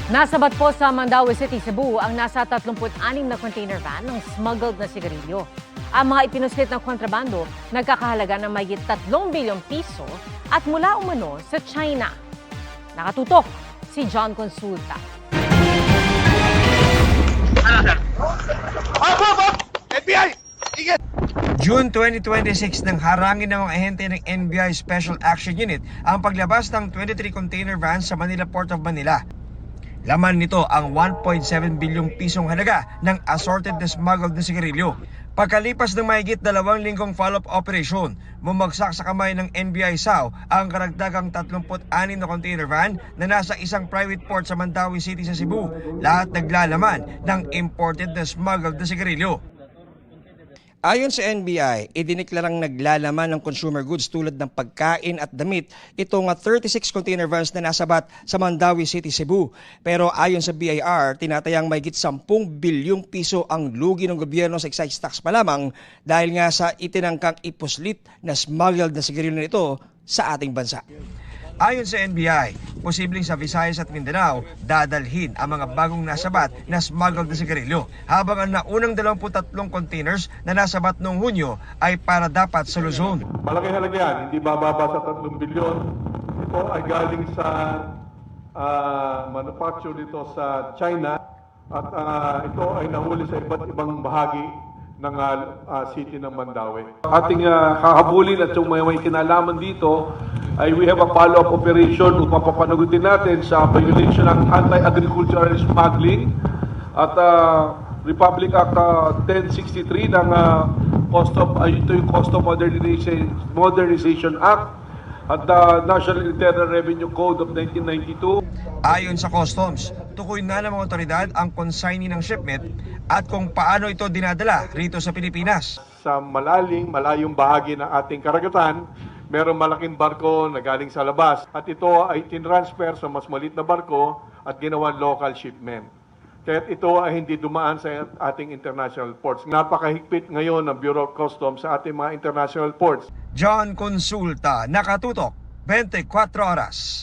Nasabat po sa Mandaue City, Cebu ang nasa 36 na container van ng smuggled na sigarilyo. Ang mga ipinuslit na kontrabando nagkakahalaga ng mahigit 3 bilyong piso at mula umano sa China. Nakatutok si John Consulta. FBI! Ingat! June 2026 nang harangin ng mga ahente ng NBI Special Action Unit ang paglabas ng 23 container vans sa Manila Port of Manila. Laman nito ang 1.7 bilyong pisong halaga ng assorted na smuggled na sigarilyo. Pagkalipas ng mahigit 2 linggong follow-up operation, bumagsak sa kamay ng NBI SAO ang karagdagang 36 na container van na nasa isang private port sa Mandaue City sa Cebu. Lahat naglalaman ng imported na smuggled na sigarilyo. Ayon sa NBI, idiniklarang naglalaman ng consumer goods tulad ng pagkain at damit itong 36 container vans na nasabat sa Mandaue City, Cebu. Pero ayon sa BIR, tinatayang mahigit 10 bilyong piso ang lugi ng gobyerno sa excise tax pa lamang dahil nga sa itinangkang ipuslit na smuggled na sigarilyo nito sa ating bansa. Ayon sa NBI, posibleng sa Visayas at Mindanao dadalhin ang mga bagong nasabat na smuggled na sigarilyo, habang ang naunang 23 containers na nasabat noong Hunyo ay para dapat sa Luzon. Malaki halaga yan, hindi bababa sa 3 bilyon. Ito ay galing sa manufacture dito sa China at ito ay nahuli sa iba't ibang bahagi ng city ng Mandaue. Ating hahabulin at yung may kinalaman dito ay we have a follow-up operation upang papanagutin natin sa violation ng anti-agricultural smuggling at Republic Act 1063 ng ito yung Custom Modernization Act at the National Internal Revenue Code of 1992. Ayon sa Customs, tukoy na ng mga otoridad ang consignee ng shipment at kung paano ito dinadala rito sa Pilipinas. Sa malayong bahagi ng ating karagatan, merong malaking barko na galing sa labas at ito ay tinransfer sa mas maliit na barko at ginawan local shipment. Kaya ito ay hindi dumaan sa ating international ports. Napakahigpit ngayon ng Bureau of Customs sa ating mga international ports. John Consulta, nakatutok, 24 oras.